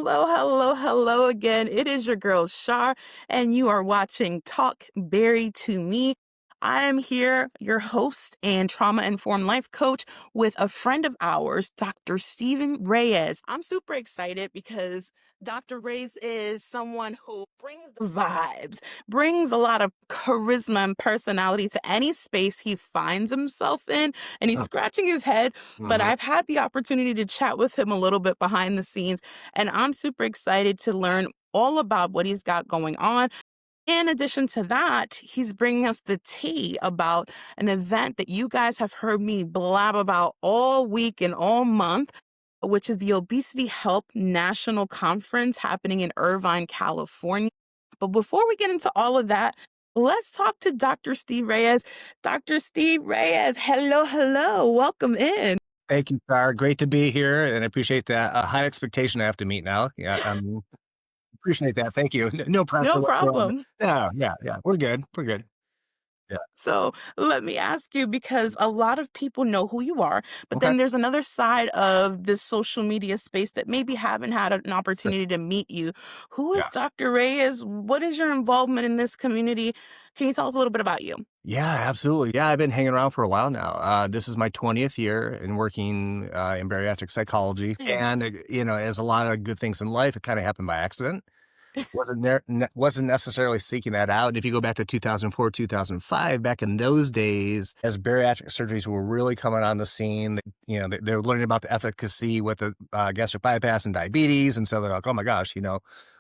Hello, hello, hello again. It is your girl Char, and you are watching Talk Berry to Me. I am here, your host and trauma-informed life coach, with a friend of ours, Dr. Stephen Reyes. I'm super excited because Dr. Reyes is someone who brings the vibes, brings a lot of charisma and personality to any space he finds himself in, and he's scratching his head, but Mhm. I've had the opportunity to chat with him a little bit behind the scenes, and I'm super excited to learn all about what he's got going on. In addition to that, he's bringing us the tea about an event that you guys have heard me blab about all week and all month, which is the Obesity Help National Conference happening in Irvine, California. But before we get into all of that, let's talk to Dr. Steve Reyes. Dr. Steve Reyes, hello, hello. Welcome in. Thank you, Char. Great to be here, and I appreciate that. High expectation I have to meet now. Yeah, appreciate that. Thank you. No pressure No whatsoever. problem. Yeah, yeah, yeah. We're good. We're good. Yeah. So let me ask you, because a lot of people know who you are, but Okay. then there's another side of this social media space that maybe haven't had an Sure. opportunity to meet you. Who is Yeah. Dr. Reyes? What is your involvement in this community? Can you tell us a little bit about you? Yeah, absolutely. Yeah, I've been hanging around for a while now. This is my 20th year in working in bariatric psychology, Nice. and as a lot of good things in life, it kind of happened by accident. Wasn't necessarily seeking that out. If you go back to 2004, 2005, back in those days, as bariatric surgeries were really coming on the scene, they were learning about the efficacy with the gastric bypass and diabetes, and so they're like, oh my gosh,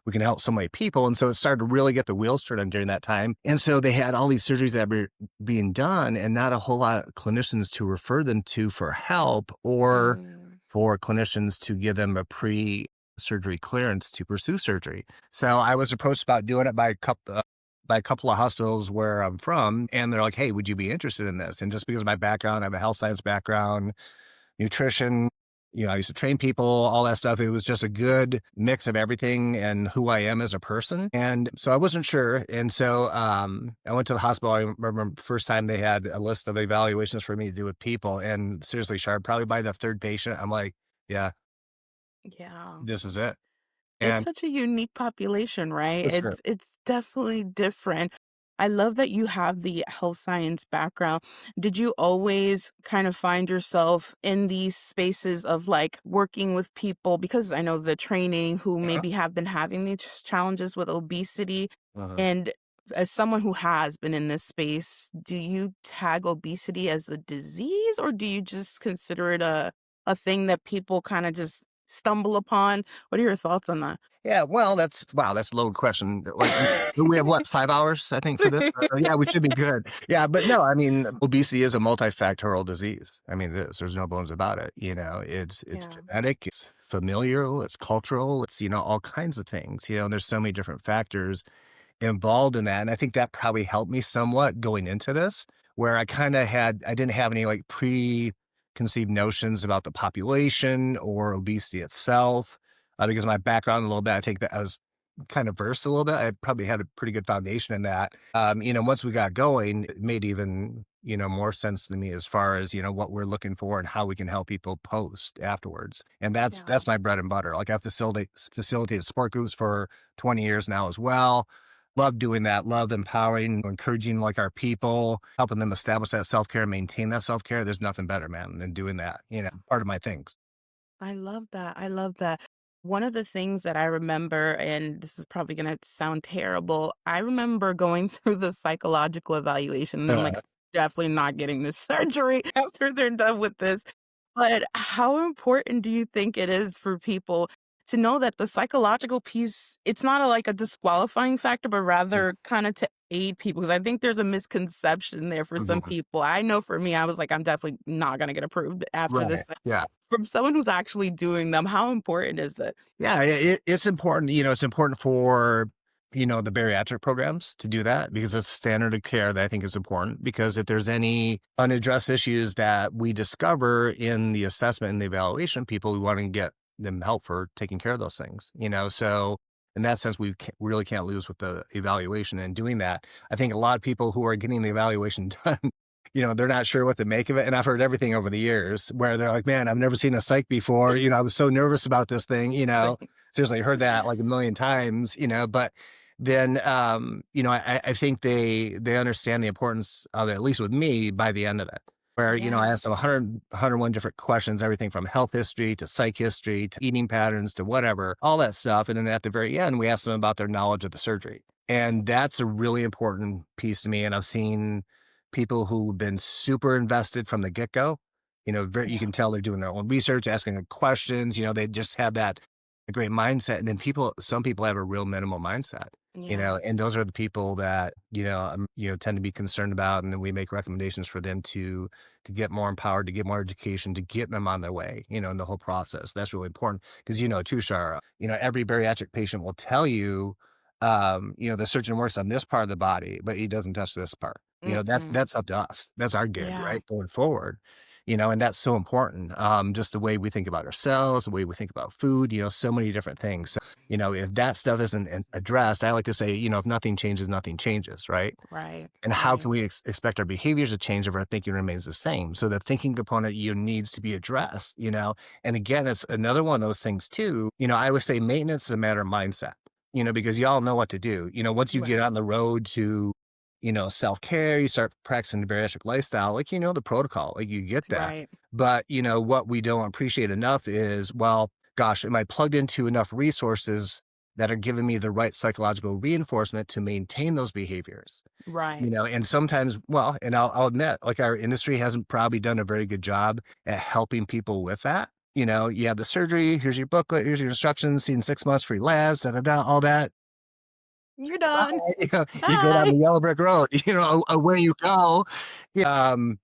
we can help so many people, and so it started to really get the wheels turning during that time. And so they had all these surgeries that were being done, and not a whole lot of clinicians to refer them to for help, or Mm, for clinicians to give them a pre-surgery clearance to pursue surgery. So I was approached about doing it by a couple of hospitals where I'm from, and they're like, "Hey, would you be interested in this?" And just because of my background, I have a health science background, nutrition. I used to train people, all that stuff. It was just a good mix of everything and who I am as a person. And so I wasn't sure. And so I went to the hospital. I remember the first time they had a list of evaluations for me to do with people. And seriously, Sharp, probably by the third patient, I'm like, yeah, yeah. this is it. It's And such a unique population, right? for sure. It's definitely different. I love that you have the health science background. Did you always kind of find yourself in these spaces of like working with people? Because I know the training who Uh-huh. maybe have been having these challenges with obesity. Uh-huh. And as someone who has been in this space, do you tag obesity as a disease, or do you just consider it a thing that people kind of just stumble upon? What are your thoughts on that? Yeah, well, that's a loaded question. Like, we have what, 5 hours, I think, for this? Yeah, we should be good. Yeah, but no, I mean, obesity is a multifactorial disease. I mean, it is. There's no bones about it. It's Yeah, genetic, it's familial, it's cultural, it's all kinds of things. And there's so many different factors involved in that. And I think that probably helped me somewhat going into this, where I didn't have any like preconceived notions about the population or obesity itself. Because of my background a little bit, I think that I was kind of versed a little bit. I probably had a pretty good foundation in that. Once we got going, it made even, more sense to me as far as, what we're looking for and how we can help people post afterwards. And yeah. that's my bread and butter. Like, I've facilitated support groups for 20 years now as well. Love doing that, love empowering, encouraging like our people, helping them establish that self-care, maintain that self-care. There's nothing better, man, than doing that, part of my things. I love that. I love that. One of the things that I remember, and this is probably going to sound terrible, I remember going through the psychological evaluation, and I'm like, Uh, definitely not getting this surgery after they're done with this. But how important do you think it is for people to know that the psychological piece, it's not like a disqualifying factor, but rather kind of to aid people? Because I think there's a misconception there for some mhm. people. I know for me, I was like, I'm definitely not going to get approved after Right. this. Yeah. From someone who's actually doing them, how important is it? Yeah, it's important. It's important for, the bariatric programs to do that, because it's standard of care that I think is important, because if there's any unaddressed issues that we discover in the assessment and the evaluation, we want to get them help for taking care of those things. So in that sense, really can't lose with the evaluation and doing that. I think a lot of people who are getting the evaluation done, they're not sure what to make of it. And I've heard everything over the years where they're like, man, I've never seen a psych before. I was so nervous about this thing. Same. seriously, heard that like a million times, but then, I think they understand the importance of it, at least with me, by the end of it. Where, I Yeah. asked them 101 different questions, everything from health history to psych history to eating patterns to whatever, all that stuff. And then at the very end, we asked them about their knowledge of the surgery. And that's a really important piece to me. And I've seen people who've been super invested from the get go. You Yeah. can tell they're doing their own research, asking the questions. They just have that a great mindset. And then some people have a real minimal mindset. Yeah. And those are the people that, tend to be concerned about. And then we make recommendations for them to get more empowered, to get more education, to get them on their way, in the whole process. That's really important because, too, Shara, every bariatric patient will tell you, the surgeon works on this part of the body, but he doesn't touch this part. Mm-mm. That's up to us. That's our gig, Yeah. right? Going forward. And that's so important. Just the way we think about ourselves, the way we think about food, so many different things. So, if that stuff isn't addressed, I like to say, if nothing changes, nothing changes, right? Right. And how can Right. we expect our behaviors to change if our thinking remains the same? So the thinking component, needs to be addressed. And again, it's another one of those things too. I always say maintenance is a matter of mindset, because y'all know what to do. Once you get Right. on the road to, self-care, you start practicing the bariatric lifestyle, like, the protocol, like you get that. Right. But, what we don't appreciate enough is, well, gosh, am I plugged into enough resources that are giving me the right psychological reinforcement to maintain those behaviors? Right. And sometimes, well, and I'll admit, like our industry hasn't probably done a very good job at helping people with that. You have the surgery, here's your booklet, here's your instructions, see in 6 months free labs, da da da, all that. You're Bye. done. You go down Bye. the yellow brick road, away you go. Um,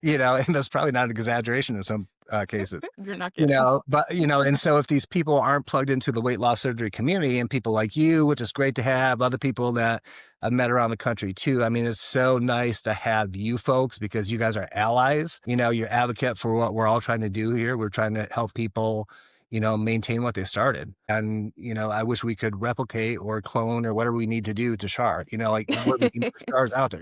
and that's probably not an exaggeration in some cases. You're not kidding. But, and so if these people aren't plugged into the weight loss surgery community and people like you, which is great to have, other people that I've met around the country too. I mean, it's so nice to have you folks because you guys are allies. You're advocate for what we're all trying to do here. We're trying to help people, maintain what they started. And, I wish we could replicate or clone or whatever we need to do to Char, like we're making stars out there.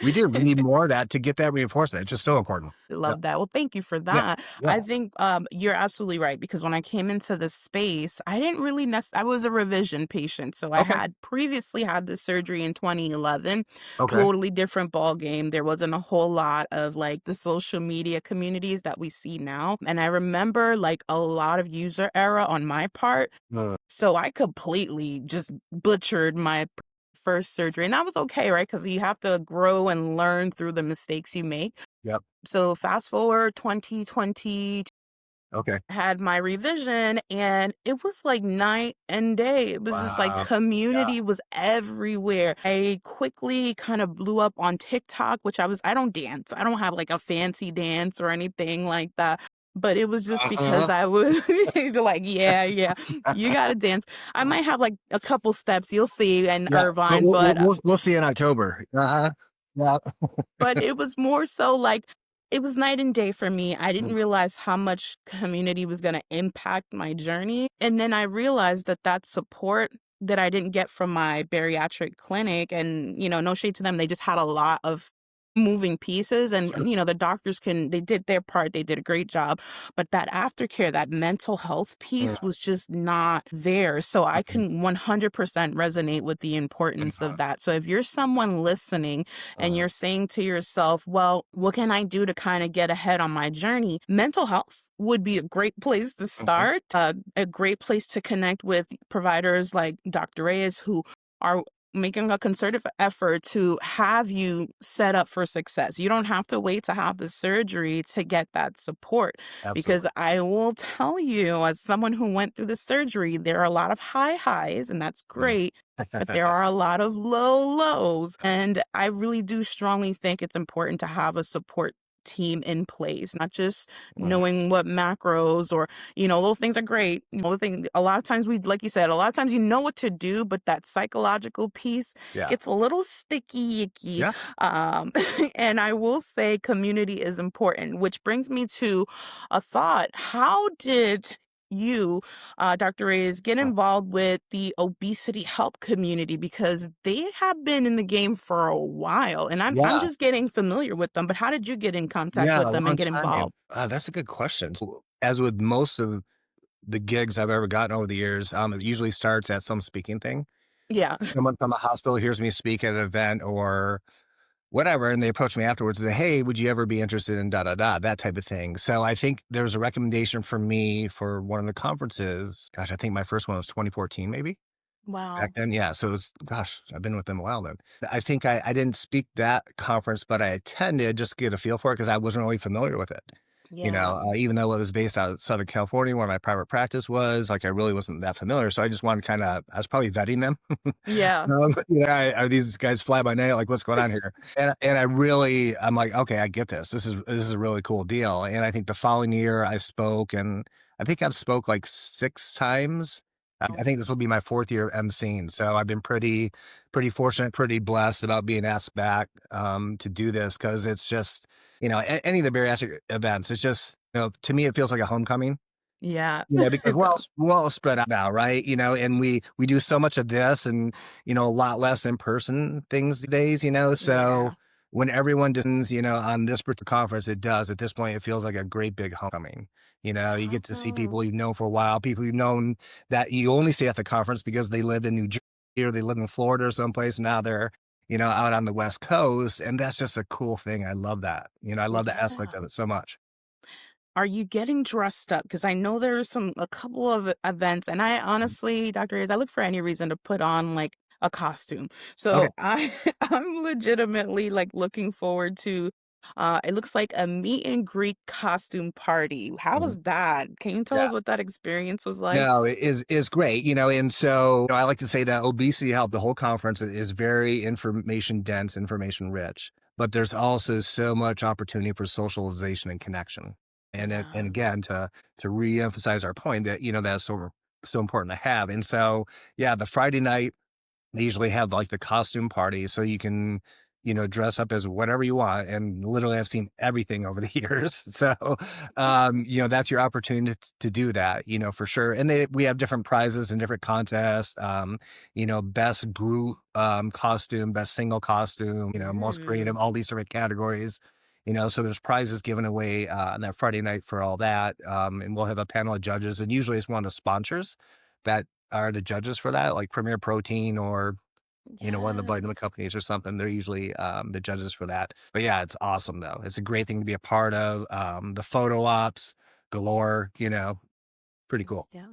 We do. We need more of that to get that reinforcement. It's just so important. Yeah. Love that. Well, thank you for Yeah. that. Yeah. I think you're absolutely right because when I came into this space, I didn't really I was a revision patient, so I Okay. had previously had the surgery in 2011. Okay. Totally different ball game. There wasn't a whole lot of like the social media communities that we see now, and I remember like a lot of user error on my part. Uh, So I completely just butchered my first surgery, and that was okay, right? Because you have to grow and learn through the mistakes you make. yep. So fast forward 2020, Okay. had my revision and it was like night and day. It was just like Wow. Yeah. community was everywhere. I quickly kind of blew up on TikTok, which I don't dance. I don't have like a fancy dance or anything like that. But it was just because Uh-huh. I was like, yeah, yeah, you gotta dance. I might have like a couple steps, you'll see, in Yeah, but Irvine, we'll we'll but we'll we'll see in October. Uh-huh. Yeah. But it was more so like it was night and day for me. I didn't realize how much community was gonna impact my journey, and then I realized that that support that I didn't get from my bariatric clinic and, no shade to them, they just had a lot of moving pieces and, Sure. the doctors they did their part, they did a great job, but that aftercare, that mental health Mm, piece was just not there, so I mhm, can 100% resonate with the importance of uh-huh, that. So if you're someone listening and uh-huh, you're saying to yourself, well, what can I do to kind of get ahead on my journey? Mental health would be a great place to mhm, start, a great place to connect with providers like Dr. Reyes who are making a concerted effort to have you set up for success. You don't have to wait to have the surgery to get that support because absolutely. I will tell you, as someone who went through the surgery, there are a lot of high highs, and that's Mm. great. But there are a lot of low lows. And I really do strongly think it's important to have a support team in place, not just Mhm, knowing what macros or, those things are great. The thing, a lot of times like you said, a lot of times you know what to do, but that psychological piece yeah, gets a little sticky icky. yeah, Um, and I will say community is important, which brings me to a thought. How did you, Dr. Reyes, get uh, involved with the obesity help community because they have been in the game for a while, and I'm yeah, just getting familiar with them. But how did you get in contact yeah, with a them and long get time. involved? That's a good question. So, as with most of the gigs I've ever gotten over the years. It usually starts at some speaking thing. Yeah. Someone from a hospital hears me speak at an event or whatever, and they approach me afterwards and say, "Hey, would you ever be interested in da da da?" That type of thing. So I think there's a recommendation from me for one of the conferences. Gosh, I think my first one was 2014, maybe. Back Wow. then, yeah, so it's gosh, I've been with them a while then. I think I didn't speak that conference, but I attended just to get a feel for it because I wasn't really familiar with it. Yeah. Even though it was based out of Southern California where my private practice was, like, I really wasn't that familiar, so I just wanted kinda I was probably vetting them. Yeah. Are these guys fly by night? Like, what's going on here? And I'm like, "Okay, I get this. This is a really cool deal." And I think the following year I spoke, and I think I've spoke like 6 times. I think this will be my 4th year emceeing, so I've been pretty fortunate, pretty blessed about being asked back, to do this because it's just, any of the bariatric events, it's just, to me, it feels like a homecoming. Yeah. Because It does. we're all spread out now, right? And we do so much of this and, a lot less in-person things these days, so Yeah. when everyone does, on this particular conference, it does. At this point, it feels like a great big homecoming. You get to see people Yes. you've known for a while, people you've known that you only see at the conference because they lived in New Jersey or they live in Florida or someplace. Now they're, out on the West Coast, and that's just a cool thing. I love that. I love the aspect Yeah. of it so much. Are you getting dressed up? Because I know there's a couple of events, and I honestly, Dr. Reyes, I look for any reason to put on like a costume. Okay. So I'm legitimately like looking forward to it looks like a meet and greet costume party. How Mhm. was that? Can you tell Yeah. us what that experience was like? No, it is great, and so, I like to say that Obesity Help, the whole conference is very information dense, information rich, but there's also so much opportunity for socialization and connection. And Yes. again, to reemphasize our point that, that's so important to have. And so, yeah, the Friday night they usually have, like, the costume party, so you can, dress up as whatever you want, and literally I've seen everything over the years. So, that's your opportunity to do that, for sure, and we have different prizes and different contests, best group, costume, best single costume, most creative, Ooh. all these different categories, so there's prizes given away, on that Friday night for all that, and we'll have a panel of judges, and usually it's one of the sponsors that are the judges for that, like Premier Protein or, one of the Yes. vitamin companies or something. They're usually, the judges for that. But yeah, it's awesome though. It's a great thing to be a part of. The photo ops galore, pretty cool. Yeah.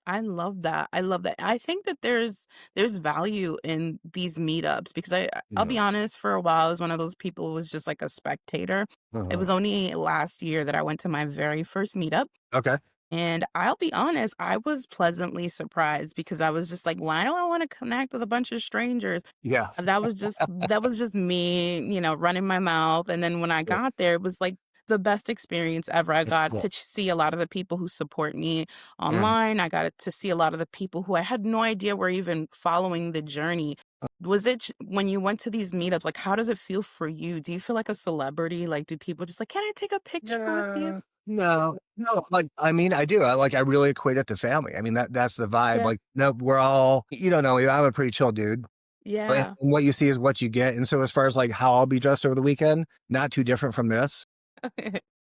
I love that. I love that. I think that there's value in these meetups because I'll be Yeah. honest, for a while I was one of those people who was just like a spectator. It Uh-huh. was only last year that I went to my very first meetup. Okay. And I'll be honest, I was pleasantly surprised because I was just like, why do I want to connect with a bunch of strangers? Yeah. That was just me, running my mouth. And then when I Yeah. got there, it was like the best experience ever. I It's got cool. to see a lot of the people who support me Mhm. online. I got to see a lot of the people who I had no idea were even following the journey. Was it when you went to these meetups, like how does it feel for you? Do you feel like a celebrity? Like do people just like, can I take a picture with you? Yeah. No, like, I mean, I do. I really equate it to family. I mean, that's the vibe. Yeah. Like, no, we're all, you don't know me. I'm a pretty chill dude. And Yeah. what you see is what you get. And so as far as like how I'll be dressed over the weekend, not too different from this.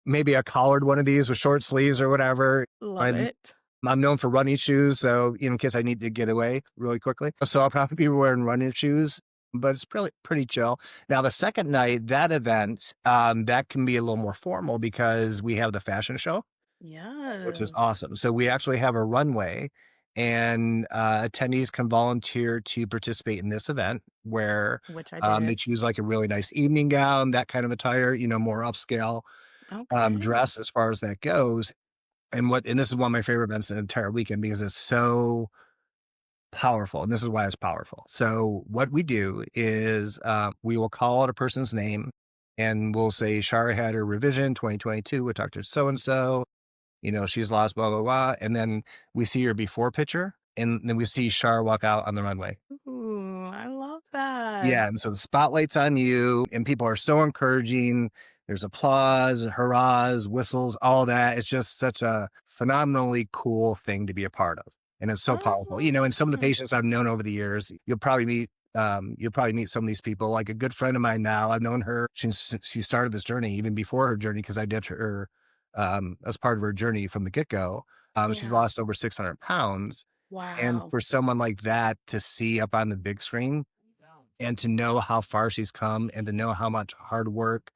Maybe a collared one of these with short sleeves or whatever. Love I'm it. I'm known for running shoes, so, in case I need to get away really quickly. So I'll probably be wearing running shoes, but it's pretty chill. Now the second night, that event, that can be a little more formal because we have the fashion show, which is Yes. awesome. So we actually have a runway, and, attendees can volunteer to participate in this event where, Which I they did. choose, like, a really nice evening gown, that kind of attire, more upscale, Okay. dress as far as that goes. And this is one of my favorite events the entire weekend because it's so powerful, and this is why it's powerful. So what we do is, we will call out a person's name, and we'll say, "Shara had her revision 2022 with Doctor So and so. She's lost blah blah blah," and then we see her before picture, and then we see Shara walk out on the runway. Ooh, I love that. Yeah, and so the spotlight's on you, and people are so encouraging. There's applause, hurrahs, whistles, all that. It's just such a phenomenally cool thing to be a part of, and it's so I powerful. love And some of the that. patients I've known over the years, you'll probably meet some of these people. Like a good friend of mine now, I've known her since she started this journey, even before her journey, because I did her as part of her journey from the get go. She's Yeah. lost over 600 pounds. And Wow. for someone like that to see up on the big screen and to know how far she's come and to know how much hard work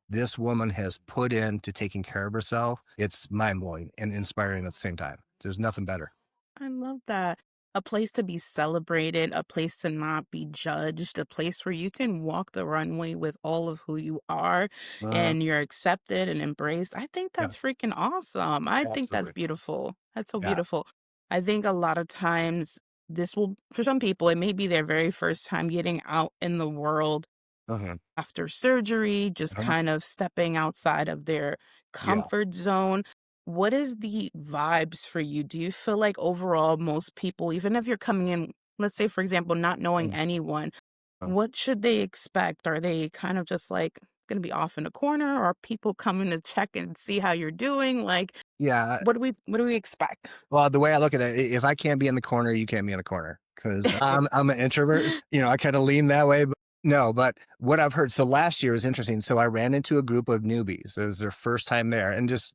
this woman has put into taking care of herself, it's mind blowing and inspiring at the same time. There's nothing better. I love that. A place to be celebrated, a place to not be judged, a place where you can walk the runway with all of who you are Uh, and you're accepted and embraced. I think yeah, that's freaking awesome. I think that's absolutely. beautiful. That's so Yeah. beautiful. I think a lot of times this will, for some people, it may be their very first time getting out in the world Uh-huh. after surgery, just Uh-huh. kind of stepping outside of their Yeah. comfort zone. What is the vibes for you? Do you feel like overall most people, even if you're coming in, let's say, for example, not knowing anyone, Uh, what should they expect? Are they kind of just like going to be off in a corner? Or are people coming to check and see how you're doing? Like, yeah. what do we expect? Well, the way I look at it, if I can't be in the corner, you can't be in the corner because I'm an introvert. I kind of lean that way. But no, but what I've heard. So last year was interesting. So I ran into a group of newbies. It was their first time there, and just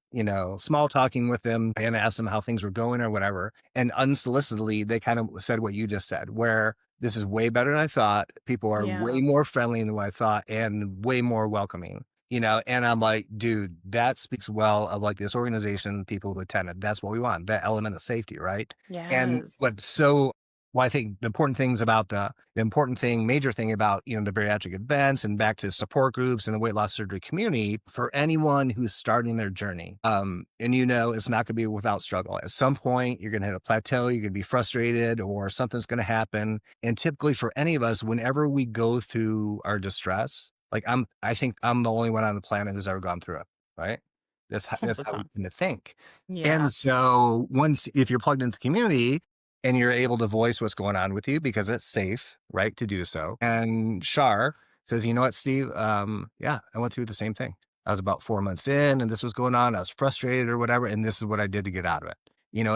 small talking with them and asked them how things were going or whatever. And unsolicitedly, they kind of said what you just said, where this is way better than I thought. People are way Yeah, more friendly than what I thought, and way more welcoming. And I'm like, dude, that speaks well of like this organization, people who attended. That's what we want, that element of safety, right? And yes, what's so well, I think the important things about the important thing, major thing about, the bariatric events and back to support groups and the weight loss surgery community for anyone who's starting their journey. And it's not gonna be without struggle. At some point, you're gonna hit a plateau, you're gonna be frustrated, or something's gonna happen. And typically for any of us, whenever we go through our distress, like I think I'm the only one on the planet who's ever gone through it, right? all That's the how we time. tend to think. Yeah, And so once if you're plugged into the community and you're able to voice what's going on with you because it's safe, right, to do so. And Shar says, you know what, Steve? Yeah, I went through the same thing. I was about 4 months in and this was going on. I was frustrated or whatever. And this is what I did to get out of it.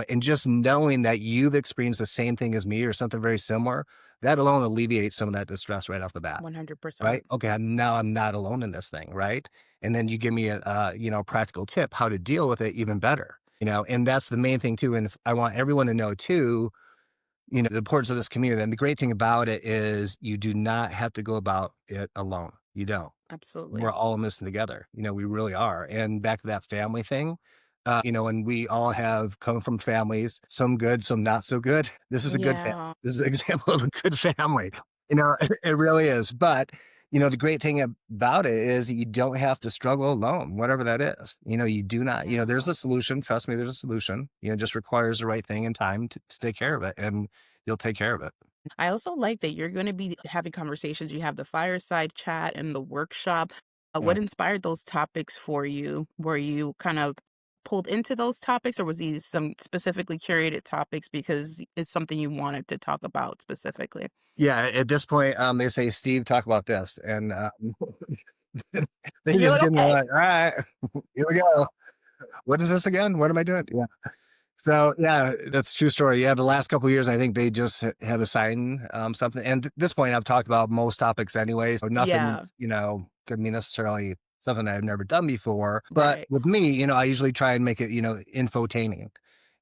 And just knowing that you've experienced the same thing as me or something very similar, that alone alleviates some of that distress right off the bat. 100%. Right? Okay, now I'm not alone in this thing, right? And then you give me a practical tip how to deal with it even better, and that's the main thing too. And if I want everyone to know too, the importance of this community. And the great thing about it is you do not have to go about it alone. You don't. We're Absolutely. all in this together. We really are. And back to that family thing, and we all have come from families, some good, some not so good. This is a good family. Yeah. This is an example of a good family. It really is. But, the great thing about it is you don't have to struggle alone, whatever that is. You do not, there's Yeah. a solution. Trust me, there's a solution. It just requires the right thing and time to take care of it. And you'll take care of it. I also like that you're gonna be having conversations. You have the fireside chat and the workshop. Yeah. What inspired those topics for you? Were you kind of pulled into those topics, or was these some specifically curated topics because it's something you wanted to talk about specifically? Yeah. At this point, they say, Steve, talk about this. And they And you're just like, give me "Okay." like, all right, here we go. What is this again? What am I doing? Yeah. So yeah, that's a true story. Yeah, the last couple of years, I think they just have assigned something. And at this point, I've talked about most topics anyway, so Yeah. nothing's could be necessarily something I've never done before. But Right. with me, I usually try and make it infotaining.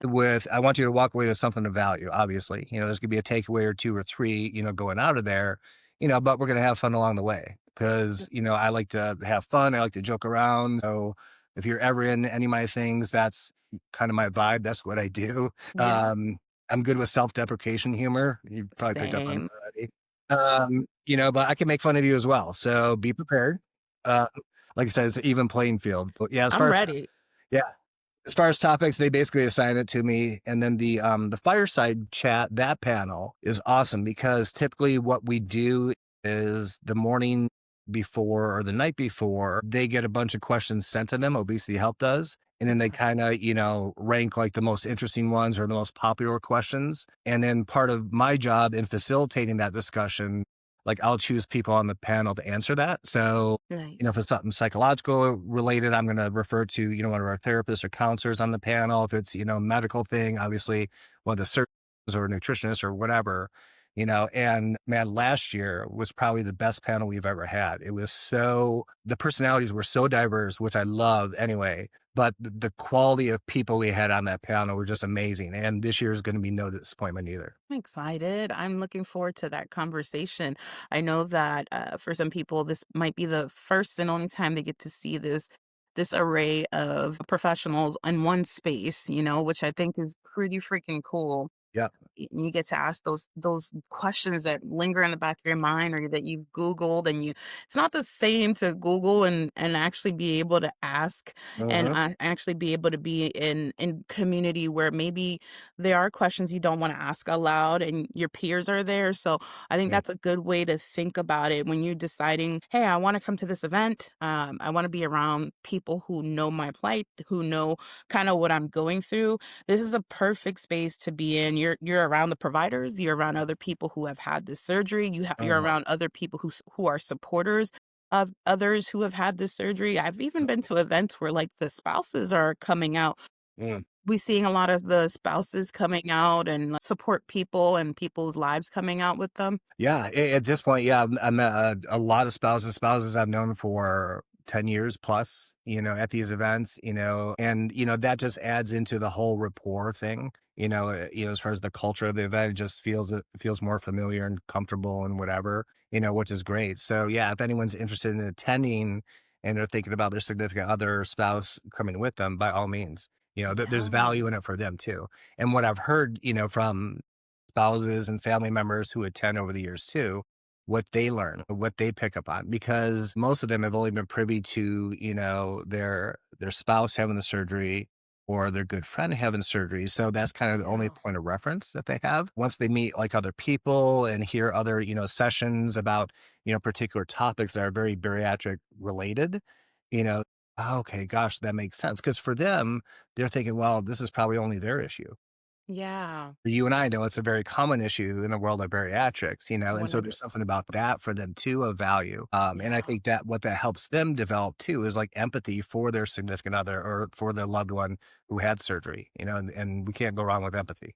With I want you to walk away with something of value. Obviously, there's gonna be a takeaway or two or three, going out of there. But we're gonna have fun along the way because I like to have fun. I like to joke around. So if you're ever in any of my things, that's kind of my vibe. That's what I do. Yeah. I'm good with self-deprecation humor. You probably picked up on Same. that already. But I can make fun of you as well. So be prepared. Uh, like I said, it's an even playing field. But yeah, I'm ready. yeah, as far as topics, they basically assign it to me. And then the fireside chat, that panel is awesome because typically what we do is the morning before or the night before, they get a bunch of questions sent to them. Obesity Help does. And then they Okay. kind of, rank like the most interesting ones or the most popular questions. And then part of my job in facilitating that discussion, like I'll choose people on the panel to answer that. So if Nice. it's something psychological related, I'm going to refer to, one of our therapists or counselors on the panel. If it's, medical thing, obviously one of the surgeons or nutritionists or whatever, And man, last year was probably the best panel we've ever had. It was the personalities were so diverse, which I love anyway, but the quality of people we had on that panel were just amazing. And this year is going to be no disappointment either. I'm excited. I'm looking forward to that conversation. I know that for some people, this might be the first and only time they get to see this array of professionals in one space, which I think is pretty freaking cool. Yeah. You get to ask those questions that linger in the back of your mind or that you've Googled and it's not the same to Google and actually be able to ask and Uh-huh. actually be able to be in community where maybe there are questions you don't want to ask aloud and your peers are there. So I think Yeah. that's a good way to think about it when you're deciding, hey, I want to come to this event. I want to be around people who know my plight, who know kind of what I'm going through. This is a perfect space to be in. You're around the providers, you're around other people who have had this surgery, you're Uh-huh. around other people who are supporters of others who have had this surgery. I've even been to events where like the spouses are coming out. Mm. We seeing a lot of the spouses coming out and like, support people and people's lives coming out with them. Yeah, at this point, yeah, I met a lot of spouses I've known for 10 years plus, at these events, and, that just adds into the whole rapport thing, as far as the culture of the event, it feels more familiar and comfortable and whatever, which is great. So, yeah, if anyone's interested in attending and they're thinking about their significant other spouse coming with them, by all means, there's value in it Yes. for them too. And what I've heard, from spouses and family members who attend over the years too, what they learn, what they pick up on, because most of them have only been privy to, their spouse having the surgery or their good friend having surgery. So that's kind of the only Yeah. point of reference that they have. Once they meet like other people and hear other, sessions about, particular topics that are very bariatric related, you know, okay, gosh, that makes sense. Cause for them, they're thinking, well, this is probably only their issue. Yeah. You and I know it's a very common issue in the world of bariatrics, and so 100. there's something about that for them too of value. And I Yeah. think that what that helps them develop too is like empathy for their significant other or for their loved one who had surgery, and we can't go wrong with empathy.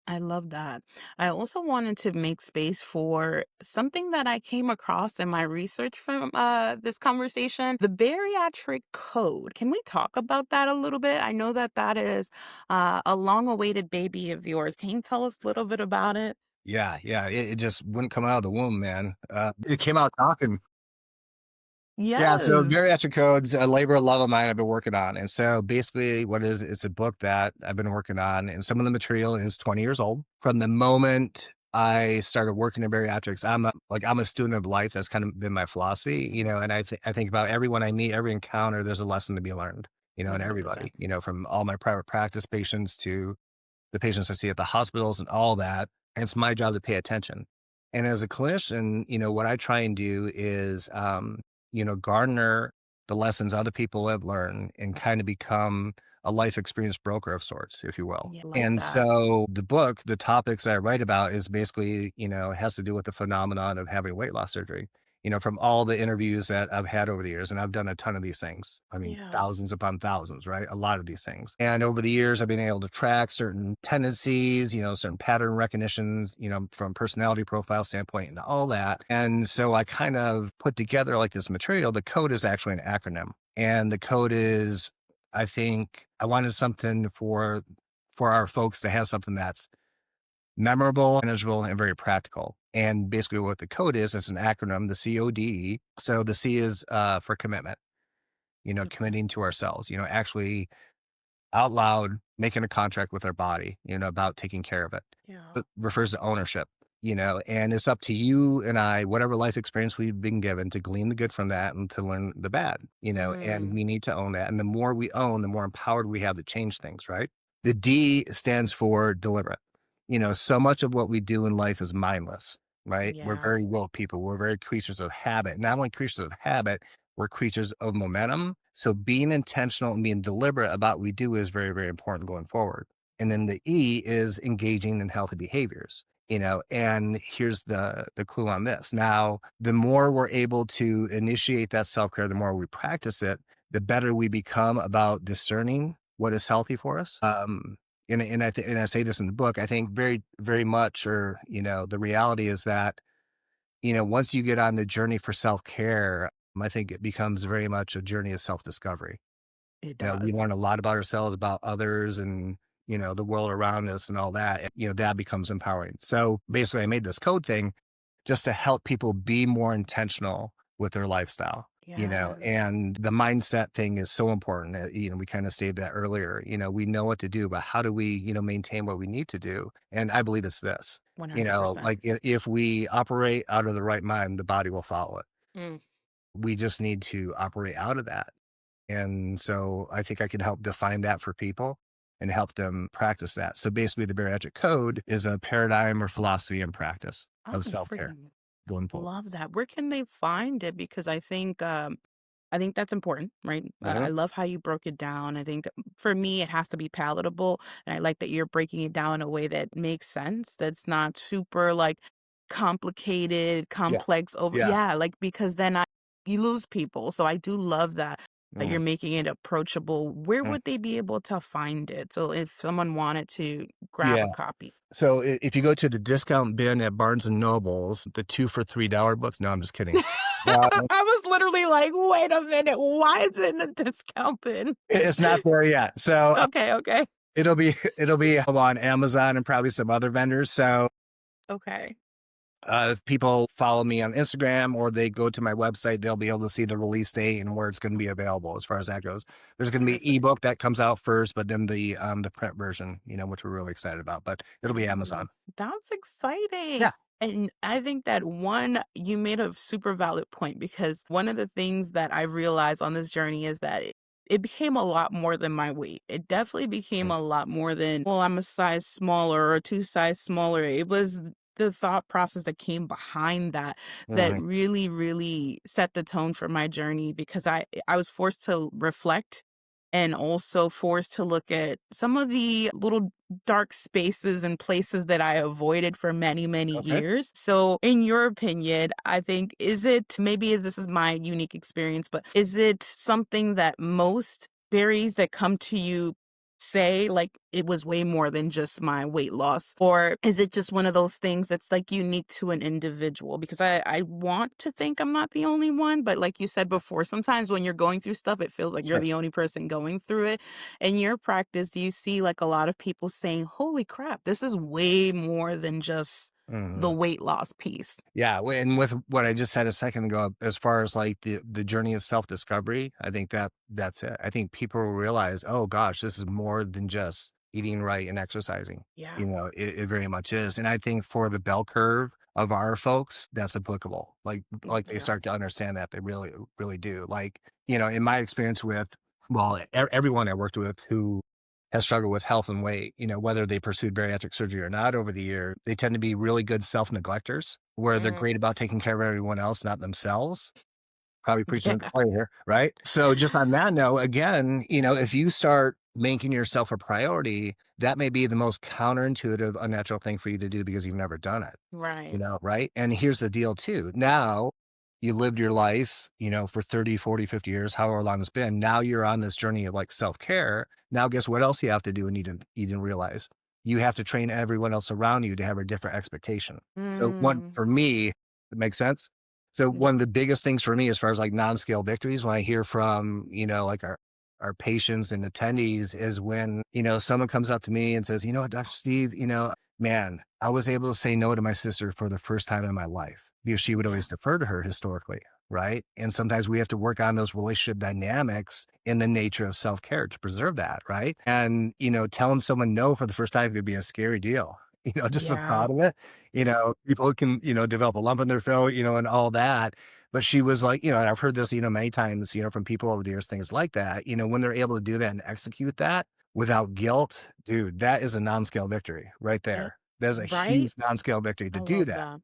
I love that. I also wanted to make space for something that I came across in my research from this conversation, the Bariatric Code. Can we talk about that a little bit? I know that that is a long awaited baby of yours. Can you tell us a little bit about it? Yeah, yeah, it just wouldn't come out of the womb, man. It came out talking. Yeah, so Yes. Bariatric Code's a labor of love of mine I've been working on, and so basically what it is it's a book that I've been working on, and some of the material is 20 years old. From the moment I started working in bariatrics, I'm a student of life. That's kind of been my philosophy, and I think about everyone I meet, every encounter, there's a lesson to be learned, in everybody, 100%. from all my private practice patients to the patients I see at the hospitals and all that. And it's my job to pay attention. And as a clinician, what I try and do is, garner the lessons other people have learned and kind of become a life experience broker of sorts, if you will. Yeah, I like And that. so the book, the topics I write about is basically, has to do with the phenomenon of having weight loss surgery. From all the interviews that I've had over the years, and I've done a ton of these things. I mean, Yeah. thousands upon thousands, right? A lot of these things. And over the years, I've been able to track certain tendencies, certain pattern recognitions, from personality profile standpoint and all that. And so I kind of put together like this material. The code is actually an acronym. And the code is, I think I wanted something for our folks to have something that's memorable, manageable, and very practical. And basically, what the code is, it's an acronym, the CODE. So the C is for commitment, Okay. committing to ourselves, actually out loud making a contract with our body, about taking care of it. Yeah. It refers to ownership, and it's up to you and I, whatever life experience we've been given, to glean the good from that and to learn the bad, and Mm, we need to own that. And the more we own, the more empowered we have to change things, right? The D stands for deliberate. So much of what we do in life is mindless, right? We're yeah. very will people. We're very creatures of habit. Not only creatures of habit, we're creatures of momentum. So being intentional and being deliberate about what we do is very, very important going forward. And then the E is engaging in healthy behaviors. And here's the clue on this. Now, the more we're able to initiate that self-care, the more we practice it, the better we become about discerning what is healthy for us. and I say this in the book, I think very, very much, or, the reality is that, once you get on the journey for self-care, I think it becomes very much a journey of self-discovery. It We does. learn a lot about ourselves, about others, and, the world around us and all that. And, that becomes empowering. So basically, I made this code thing just to help people be more intentional with their lifestyle. Yes. And the mindset thing is so important. We kind of stated that earlier. We know what to do, but how do we, maintain what we need to do? And I believe it's this, 100%. like if we operate out of the right mind, the body will follow it. Mm. We just need to operate out of that. And so I think I can help define that for people and help them practice that. So basically, the Bariatric Code is a paradigm or philosophy and practice Oh, of self care freaking going forward. love that. Where can they find it? Because I think that's important, right? I Mhm. love how you broke it down. I think for me, it has to be palatable. And I like that you're breaking it down in a way that makes sense. That's not super like complicated, Yeah. complex over. Yeah. Yeah. Like, because then you lose people. So I do love that you're Mhm. making it approachable. Where Mm. would they be able to find it? So if someone wanted to grab Yeah. a copy. So if you go to the discount bin at Barnes and Nobles, the 2 for $3 books. No, I'm just kidding. Uh, I was literally like, wait a minute. Why is it in the discount bin? it's not there yet. So Okay. Okay. it'll be on Amazon and probably some other vendors. So Okay. if people follow me on Instagram or they go to my website, they'll be able to see the release date and where it's going to be available as far as that goes. There's going to be Perfect. ebook that comes out first, but then the print version, which we're really excited about. But it'll be Oh, Amazon. that's exciting. Yeah. And I think that you made a super valid point because one of the things that I realized on this journey is that it became a lot more than my weight. It definitely became Mm. a lot more than, well, I'm a size smaller or two size smaller. It was the thought process that came behind that that Mhm. really, really set the tone for my journey because I was forced to reflect and also forced to look at some of the little dark spaces and places that I avoided for many, many Okay. years. So, in your opinion, I think, is it maybe this is my unique experience, but is it something that most berries that come to you say, like, it was way more than just my weight loss? Or is it just one of those things that's like unique to an individual? Because I want to think I'm not the only one, but like you said before, sometimes when you're going through stuff, it feels like you're Sure. the only person going through it. In your practice, do you see like a lot of people saying, holy crap, this is way more than just the Mhm. weight loss piece? Yeah, and with what I just said a second ago, as far as like the journey of self discovery, I think that's it. I think people will realize, oh gosh, this is more than just eating right and exercising. Yeah. It very much is, and I think for the bell curve of our folks, that's applicable. Like they Yeah. start to understand that they really really do. Like in my experience with well, everyone I worked with who has struggled with health and weight, whether they pursued bariatric surgery or not over the year, they tend to be really good self-neglectors, where they're Mm, great about taking care of everyone else, not themselves. Probably preaching to the yeah. choir here, right? So just on that note, again, if you start making yourself a priority, that may be the most counterintuitive, unnatural thing for you to do because you've never done it. Right. Right? And here's the deal too. Now you lived your life, for 30, 40, 50 years, however long it's been. Now you're on this journey of like self-care. Now guess what else you have to do and you didn't realize? You have to train everyone else around you to have a different expectation. So one Mm, for me, it makes sense. So yeah. one of the biggest things for me as far as like non-scale victories when I hear from, like our patients and attendees is when, someone comes up to me and says, what, Dr. Steve, man, I was able to say no to my sister for the first time in my life because she would Yeah. always defer to her historically. Right. And sometimes we have to work on those relationship dynamics in the nature of self care to preserve that. Right. And, telling someone no for the first time could be a scary deal. Just the Yeah. thought of it, people can, develop a lump in their throat, and all that. But she was like, and I've heard this, many times, from people over the years, things like that, when they're able to do that and execute that without guilt, dude, that is a non-scale victory right Eh, there. There's a right? huge non-scale victory I to do love that. that.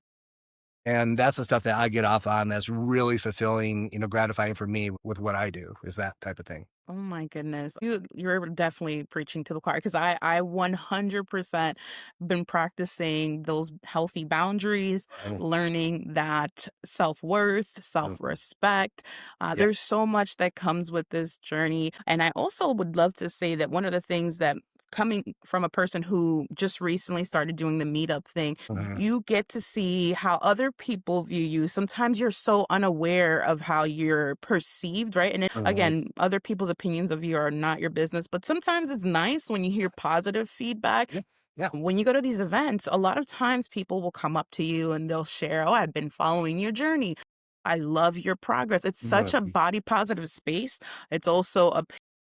And that's the stuff that I get off on that's really fulfilling, gratifying for me with what I do is that type of thing. Oh my goodness. You're definitely preaching to the choir because I 100% been practicing those healthy boundaries, Mm, learning that self-worth, mhm. self-respect. Yeah. There's so much that comes with this journey. And I also would love to say that one of the things that coming from a person who just recently started doing the meetup thing, Mhm. you get to see how other people view you. Sometimes you're so unaware of how you're perceived, right? And Mhm. again, other people's opinions of you are not your business, but sometimes it's nice when you hear positive feedback. Yeah. Yeah. When you go to these events, a lot of times people will come up to you and they'll share, "Oh, I've been following your journey. I love your progress." It's such a Mhm. body positive space. It's also a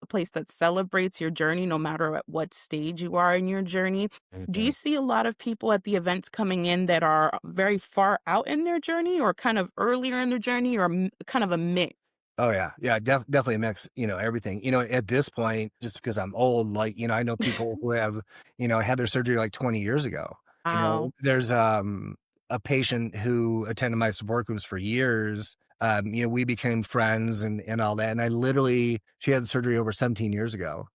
place that celebrates your journey no matter at what stage you are in your journey. Do you Mhm. see a lot of people at the events coming in that are very far out in their journey or kind of earlier in their journey or kind of a mix? Oh, yeah. Yeah, definitely a mix, everything. At this point, just because I'm old, like, I know people who have, had their surgery like 20 years ago. Wow. There's a patient who attended my support groups for years. We became friends and all that. And she had surgery over 17 years ago.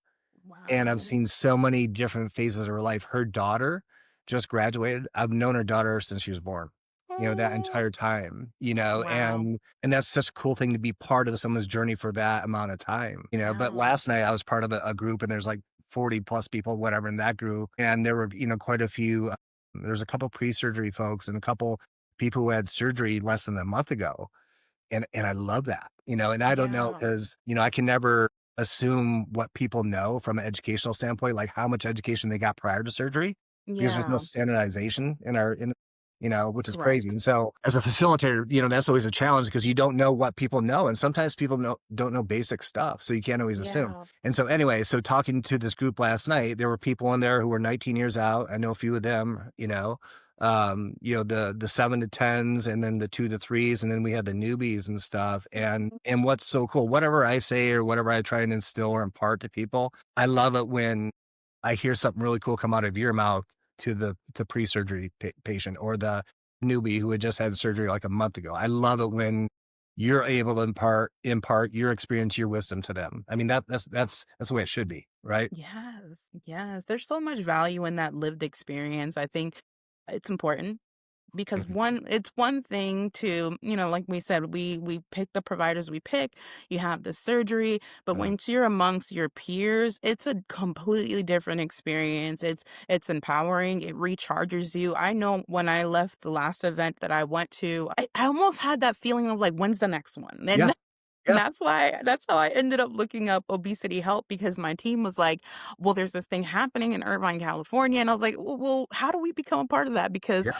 And I've Wow. seen so many different phases of her life. Her daughter just graduated. I've known her daughter since she was born, that Oh, entire time, wow. and that's such a cool thing to be part of someone's journey for that amount of time, but Yeah. last night I was part of a group and there's like 40 plus people, whatever, in that group. And there were, quite a few, there's a couple pre-surgery folks and a couple people who had surgery less than a month ago. And I love that, and I don't know Yeah. because I can never assume what people know from an educational standpoint, like how much education they got prior to surgery, because there's no Yeah. standardization which is crazy. Correct. And so as a facilitator, that's always a challenge because you don't know what people know. And sometimes people don't know basic stuff. So you can't always assume. Yeah. And so anyway, so talking to this group last night, there were people in there who were 19 years out. I know a few of them, the 7 to 10s and then the 2 to 3s, and then we had the newbies and stuff. And what's so cool, whatever I say or whatever I try and instill or impart to people, I love it when I hear something really cool come out of your mouth to the pre-surgery patient or the newbie who had just had surgery like a month ago. I love it when you're able to impart your experience, your wisdom to them. I mean, that's the way it should be, right? Yes. Yes. There's so much value in that lived experience. I think it's important. Because Mhm. it's one thing to, like we said, we pick the providers we pick, you have the surgery, but Mhm. once you're amongst your peers, it's a completely different experience. It's empowering, it recharges you. I know when I left the last event that I went to, I almost had that feeling of like, when's the next one? Yeah, And yeah, that's how I ended up looking up Obesity Help because my team was like, "Well, there's this thing happening in Irvine, California." And I was like, "Well, how do we become a part of that?" Because yeah,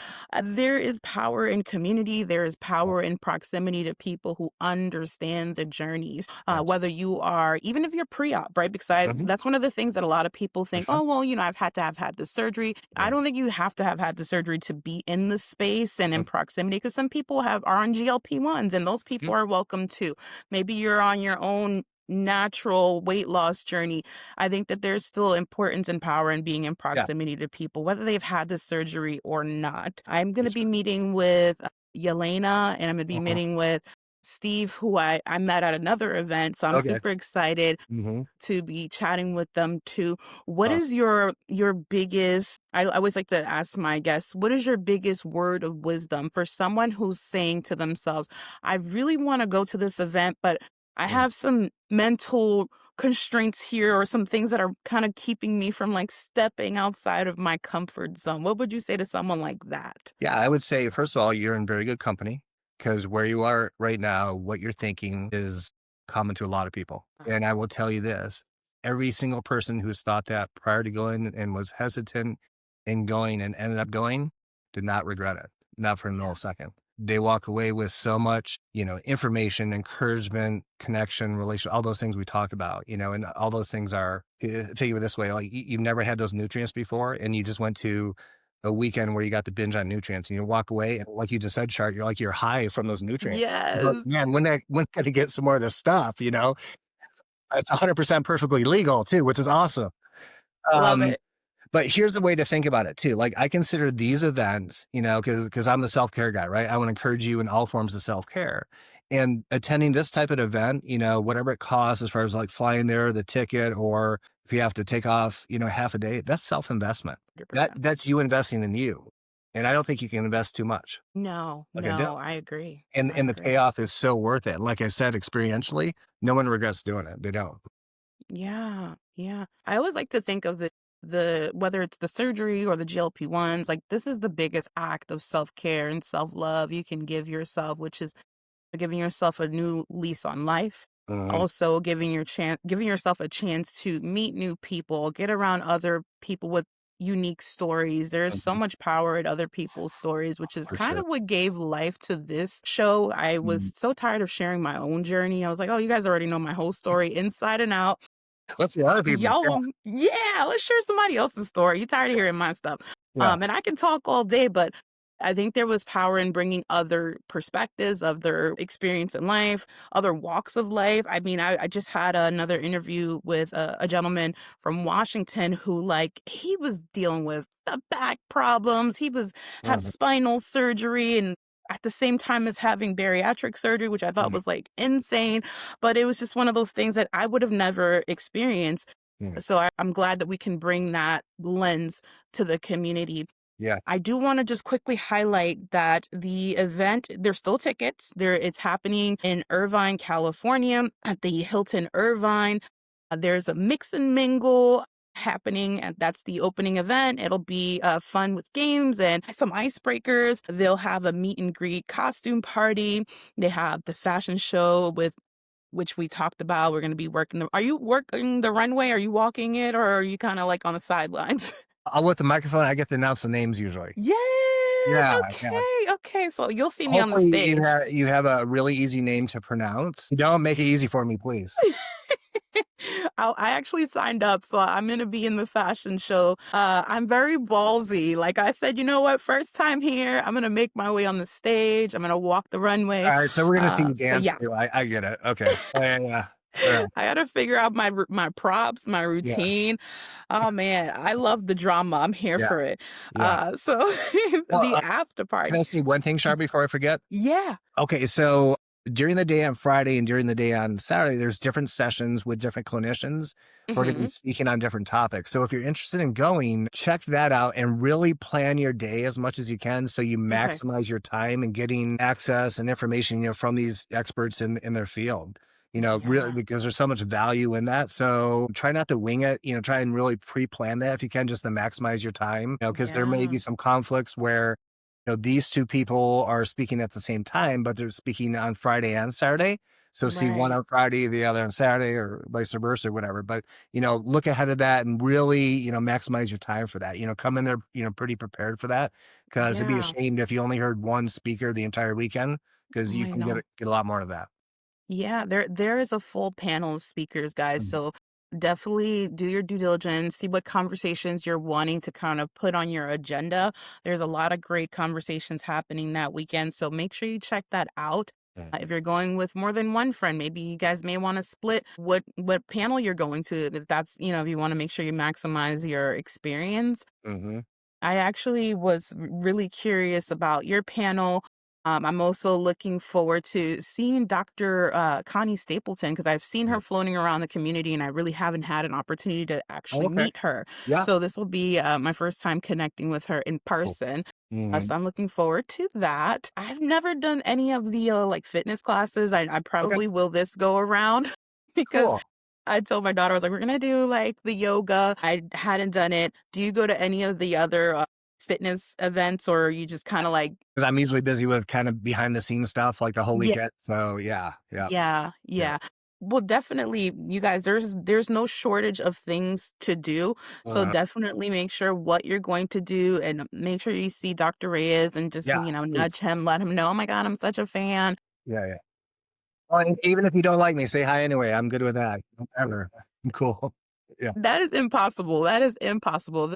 there is power in community, there is yeah. power in proximity to people who understand the journeys. Yes. Whether you are even if you're pre-op, right? Because Mhm. that's one of the things that a lot of people For think, sure. "Oh, well, I've had to have had the surgery." I Right. don't think you have to have had the surgery to be in the space and in Mhm. proximity because some people are on GLP-1s and those people Mhm. are welcome too. Maybe you're on your own natural weight loss journey. I think that there's still importance and power in being in Yeah, proximity to people, whether they've had the surgery or not. I'm going for to be sure. meeting with Yelena and I'm going to be Mhm. meeting with Steve, who I met at another event. So I'm Okay. super excited Mhm. to be chatting with them too. What is Awesome. your biggest I always like to ask my guests, what is your biggest word of wisdom for someone who's saying to themselves, I really want to go to this event, but I Mhm. have some mental constraints here or some things that are kind of keeping me from like stepping outside of my comfort zone. What would you say to someone like that? Yeah, I would say, first of all, you're in very good company because where you are right now, what you're thinking is common to a lot of people. And I will tell you this, every single person who's thought that prior to going and was hesitant in going and ended up going did not regret it, not for a Yeah. millisecond. They walk away with so much, information, encouragement, connection, relation, all those things we talked about, and all those things are, think of it this way, like you've never had those nutrients before and you just went to a weekend where you got to binge on nutrients and you walk away and like you just said, Chart, you're high from those nutrients. You're like, Yes. man, when can I get some more of this stuff? It's 100% perfectly legal too, which is awesome. Love Um, it. but here's a way to think about it too. Like I consider these events, because I'm the self-care guy, right? I want to encourage you in all forms of self-care. And attending this type of event, whatever it costs as far as like flying there, the ticket, or if you have to take off, half a day, that's self-investment. That 100%. that's you investing in you. And I don't think you can invest too much. No, Like I do. no, I agree. I And the agree. payoff is so worth it. Like I said, experientially, no one regrets doing it. They don't. Yeah, yeah. I always like to think of the whether it's the surgery or the GLP-1s, like this is the biggest act of self-care and self-love you can give yourself, which is giving yourself a new lease on life. Mhm. Also giving yourself a chance to meet new people, get around other people with unique stories. There's so Mhm. much power in other people's stories, which is For kind sure. of what gave life to this show. I Mhm. was so tired of sharing my own journey. I was like, "Oh, you guys already know my whole story inside and out. Let's see other people's. Yeah. Yeah, let's share somebody else's story. You tired of hearing my stuff." Yeah. And I can talk all day, but I think there was power in bringing other perspectives of their experience in life, other walks of life. I mean, I just had another interview with a gentleman from Washington who, like, he was dealing with the back problems. He was had Uh-huh. spinal surgery and at the same time as having bariatric surgery, which I thought Mhm. was like insane. But it was just one of those things that I would have never experienced. Mhm. So I'm glad that we can bring that lens to the community. Yeah. I do want to just quickly highlight that the event, there's still tickets. It's happening in Irvine, California at the Hilton Irvine. There's a mix and mingle happening, and that's the opening event. It'll be fun with games and some icebreakers. They'll have a meet and greet costume party. They have the fashion show with which we talked about. We're going to be working are you working the runway? Are you walking it, or are you kind of like on the sidelines? With the microphone, I get to announce the names usually. Yes, Yeah, yeah. okay, okay, so you'll see me on the Hopefully, stage. you have a really easy name to pronounce. Don't make it easy for me, please. I actually signed up, so I'm gonna be in the fashion show. I'm very ballsy. Like I said, you know what? First time here, I'm gonna make my way on the stage. I'm gonna walk the runway. Alright, so we're gonna see you So dance yeah, too. I get it. Okay. Oh, yeah, yeah. Alright. I gotta figure out my props, my Yeah, routine. Oh man, I love the drama. I'm here yeah, for it. yeah. So Well, the after can I party. say one thing, Shar, before I forget? Yeah. Okay, so during the day on Friday and during the day on Saturday, there's different sessions with different clinicians who are gonna be Hmm. speaking on different topics. So if you're interested in going, check that out and really plan your day as much as you can so you Okay. maximize your time and getting access and information, from these experts in their field. Really Yeah. because there's so much value in that. So try not to wing it, try and really pre-plan that if you can just to maximize your time, because there may Yeah. be some conflicts where these 2 people are speaking at the same time, but they're speaking on Friday and Saturday. So see one Right. on Friday, the other on Saturday, or vice versa, or whatever. But, look ahead of that and really, maximize your time for that. Come in there, pretty prepared for that because it'd be Yeah. ashamed if you only heard one speaker the entire weekend because you I can get know. get a lot more of that. Yeah, there is a full panel of speakers, guys. Mhm. So definitely do your due diligence, see what conversations you're wanting to kind of put on your agenda. There's a lot of great conversations happening that weekend, so make sure you check that out. If you're going with more than one friend, maybe you guys may want to split what panel you're going to. If that's, if you want to make sure you maximize your experience. Mhm. I actually was really curious about your panel. I'm also looking forward to seeing Dr. Connie Stapleton because I've seen her Mhm. floating around the community and I really haven't had an opportunity to Oh, actually okay. meet her. Yeah. So this will be my first time connecting with her in Cool. person. Mhm. So I'm looking forward to that. I've never done any of the like fitness classes. I Okay. probably will this go around because Cool. I told my daughter, I was like, "We're gonna do, like, the yoga." I hadn't done it. Do you go to any of the other, fitness events, or you just kinda like 'Cause I'm usually busy with kind of behind the scenes stuff like the whole Yeah, weekend. So yeah, yeah, yeah, yeah. yeah. Well, definitely, you guys, there's no shortage of things to do, so Uh, definitely make sure what you're going to do, and make sure you see Dr. Reyes and just, yeah, nudge please. him, let him know, "Oh my god, I'm such a fan." Yeah, yeah. Well, and even if you don't like me, say hi anyway. I'm good with that. Whatever. I'm cool. Yeah. That is impossible, that is impossible.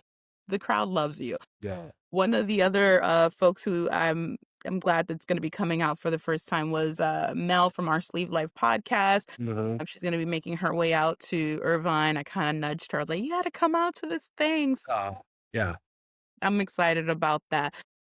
The crowd loves you. Yeah. One of the other, folks who I'm glad that's gonna be coming out for the first time was, Mel from our Sleeve Life podcast. Mhm. She's gonna be making her way out to Irvine. I kinda nudged her. I was like, "You gotta come out to this thing." Yeah, I'm excited about that.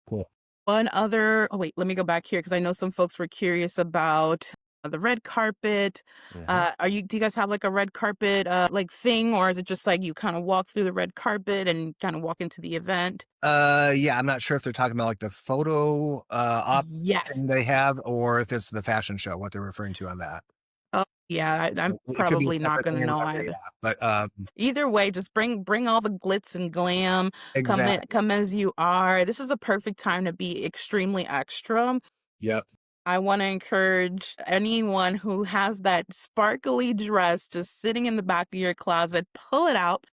cool. One other oh, wait, let me go back here because I know some folks were curious about, the red carpet. Mhm. Do you guys have, like, a red carpet, like, thing, or is it just, like, you kinda walk through the red carpet and kinda walk into the event? Yeah, I'm not sure if they're talking about, like, the photo, op Yes. thing they have or if it's the fashion show, what they're referring to on that. Oh, Yeah, I'm It could be a probably not separate gonna thing in know whatever, either. yeah, but, Either way, just bring all the glitz and glam, exactly. come as you are. This is a perfect time to be extremely extra. Yep. I wanna encourage anyone who has that sparkly dress just sitting in the back of your closet, pull it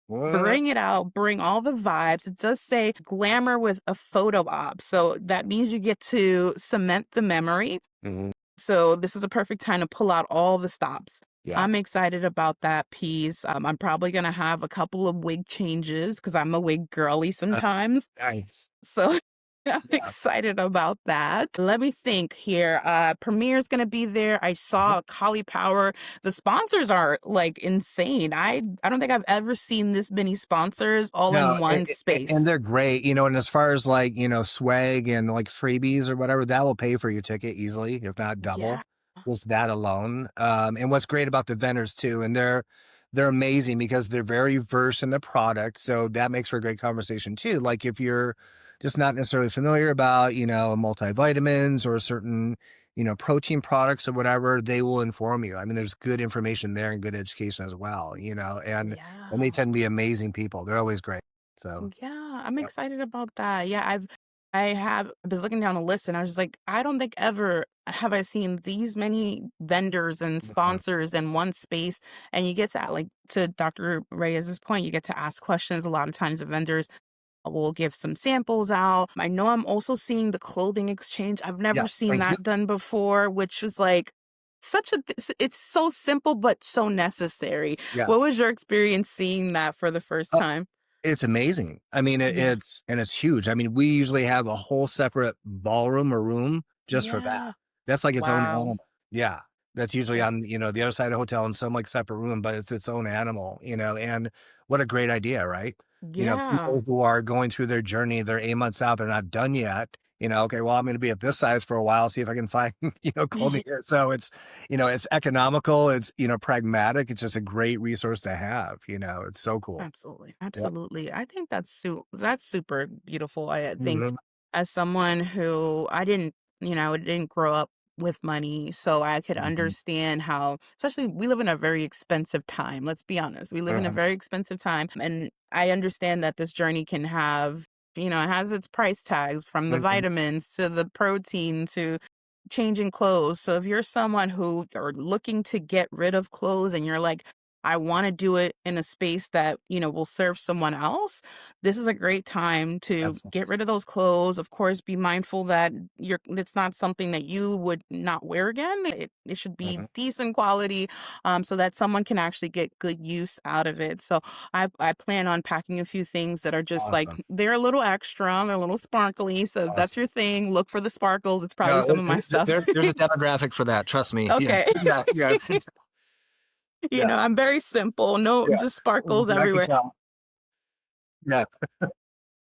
What? out, bring all the vibes. It does say glamour with a photo op, so that means you get to cement the memory. Mhm. So this is a perfect time to pull out all the stops. Yeah. I'm excited about that piece. I'm probably gonna have a couple of wig changes because I'm a wig girly Uh, sometimes. nice. So I'm Yeah. excited about that. Let me think here. Premier's gonna be there. I Mhm. saw Collie Power. The sponsors are like insane. I don't think I've ever seen this many sponsors all No, in one space. and they're great, and as far as, like, swag and, like, freebies or whatever, that will pay for your ticket easily, if not double, Yeah. just that alone, and what's great about the vendors too, and they're amazing because they're very versed in the product, so that makes for a great conversation too, like, if you're just not necessarily familiar about, multivitamins or certain, protein products or whatever, they will inform you. I mean, there's good information there and good education as well, and they Yeah. tend to be amazing people. They're always great. So, Yeah, I'm yep. excited about that. Yeah, I was looking down the list and I was just like, I don't think ever have I seen these many vendors and Mhm, sponsors in one space. And you get to like to Dr. Reyes's point, you get to ask questions. A lot of times the vendors will give some samples out. I know I'm also seeing the clothing exchange. I've never yes, seen thank you. that done before, which was like it's so simple but so necessary. Yeah. What was your experience seeing that for the first time? It's amazing. I mean, Yeah. it's huge. I mean, we usually have a whole separate ballroom or room just for that. Yeah. That's like its own Wow. animal. Yeah. That's usually Eh, on, the other side of the hotel in some like separate room, but it's its own animal, and what a great idea, right? yeah. People who are going through their journey, they're 8 months out, they're not done yet. Okay, well, I'm going to be at this size for a while, see if I can find, clothing here. So it's economical, it's, pragmatic. It's just a great resource to have, it's so cool. Absolutely. Yep. Absolutely. I think that's super beautiful. I think Mhm, as someone who didn't grow up with money, so I could mhm, understand how, especially we live in a very expensive time. Let's be honest. We live in a mhm, very expensive time. And I understand that this journey can have, it has its price tags from the mhm, vitamins to the protein to changing clothes. So if you're someone who are looking to get rid of clothes and you're like, I want to do it in a space that, will serve someone else. This is a great time to absolutely. get rid of those clothes. Of course, be mindful that it's not something that you would not wear again. It should be Mhm, decent quality, so that someone can actually get good use out of it. So I plan on packing a few things that are just like awesome, they're a little extra, they're a little sparkly. So if that's awesome. your thing, look for the sparkles. It's No, probably some of my stuff. there's a demographic for that, trust me, Okay. yes. Yeah, yeah, yeah, I'm very simple. No, yeah, just sparkles I can everywhere. tell. Yeah.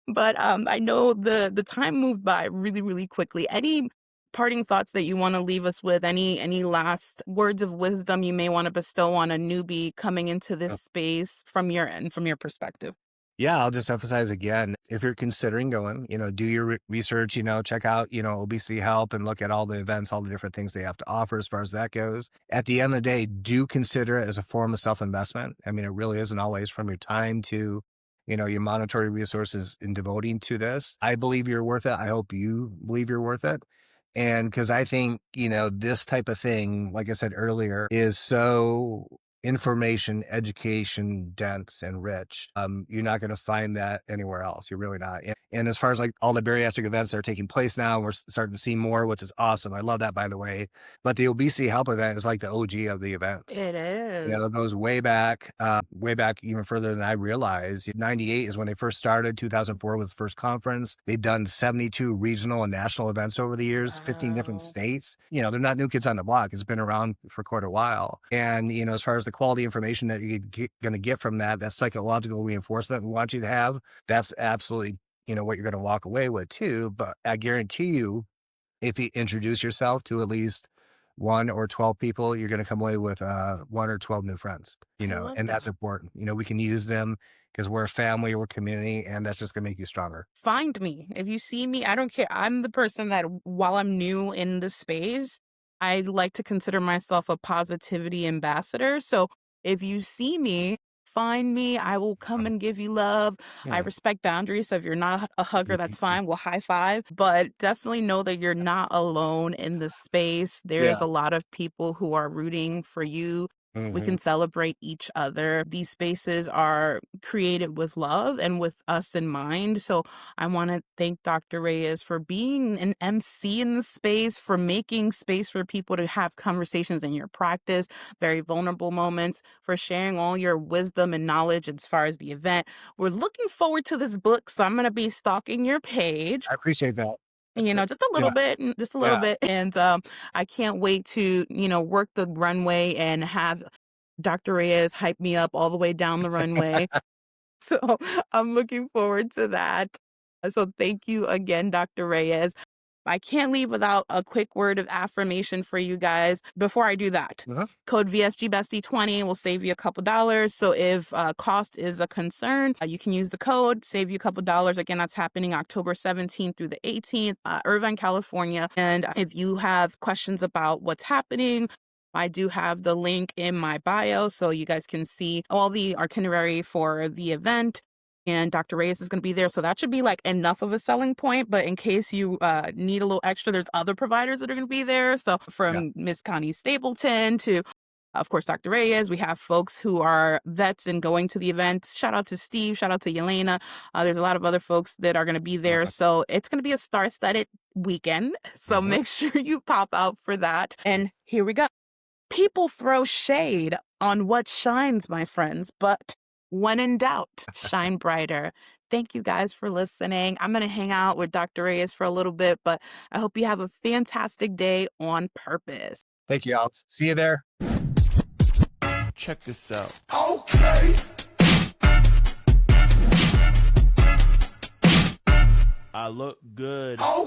But, I know the time moved by really, really quickly. Any parting thoughts that you wanna leave us with? Any last words of wisdom you may wanna bestow on a newbie coming into this space from your end, from your perspective? Yeah, I'll just emphasize again, if you're considering going, do your research, check out, Obesity Help and look at all the events, all the different things they have to offer as far as that goes. At the end of the day, do consider it as a form of self-investment. I mean, it really isn't always from your time to, your monetary resources in devoting to this. I believe you're worth it. I hope you believe you're worth it. And because I think, this type of thing, like I said earlier, is so information, education dense and rich. You're not going to find that anywhere else. You're really not. And as far as like all the bariatric events that are taking place now, we're starting to see more, which is awesome. I love that, by the way. But the obesity help event is like the OG of the events. It is. It goes way back even further than I realized. 98 is when they first started. 2004 was the first conference. They've done 72 regional and national events over the years, 15 different Wow. states. They're not new kids on the block. It's been around for quite a while. And, as far as the quality information that you're going to get from that psychological reinforcement we want you to have, that's absolutely, what you're going to walk away with too. But I guarantee you, if you introduce yourself to at least 1 or 12 people, you're gonna come away with, 1 or 12 new friends, I love and that's that. important. We can use them because 'cause we're a family, we're a community, and that's just gonna make you stronger. Find me. If you see me, I don't care. I'm the person that while I'm new in the space, I like to consider myself a positivity ambassador. So if you see me, find me. I will come and give you love. I Yeah. respect boundaries. So if you're not a hugger, that's Mhm. fine. We'll high five. But definitely know that you're not alone in the space. There's Yeah. a lot of people who are rooting for you. We Mhm. can celebrate each other. These spaces are created with love and with us in mind. So I want to thank Dr. Reyes for being an MC in the space, for making space for people to have conversations in your practice, very vulnerable moments, for sharing all your wisdom and knowledge as far as the event. We're looking forward to this book, so I'm going to be stalking your page. I appreciate that. Just a little Yeah. bit, just a little Yeah. bit. And I can't wait to, work the runway and have Dr. Reyes hype me up all the way down the runway. So I'm looking forward to that. So thank you again, Dr. Reyes. I can't leave without a quick word of affirmation for you guys. Before I do that, Uh-huh. code VSGBestie20 will save you a couple dollars. So if cost is a concern, you can use the code, save you a couple dollars. Again, that's happening October 17th through the 18th, Irvine, California. And if you have questions about what's happening, I do have the link in my bio so you guys can see all the itinerary for the event. And Dr. Reyes is going to be there. So that should be like enough of a selling point. But in case you need a little extra, there's other providers that are going to be there. So Yeah. from Miss Connie Stapleton to, of course, Dr. Reyes, we have folks who are vets and going to the event. Shout out to Steve. Shout out to Yelena. There's a lot of other folks that are going to be there. Uh-huh. So it's going to be a star-studded weekend. So Uh-huh. make sure you pop out for that. And here we go. People throw shade on what shines, my friends, but when in doubt, shine brighter. Thank you guys for listening. I'm going to hang out with Dr. Reyes for a little bit, but I hope you have a fantastic day on purpose. Thank you, Alex. See you there. Check this out. Okay. I look good. Oh.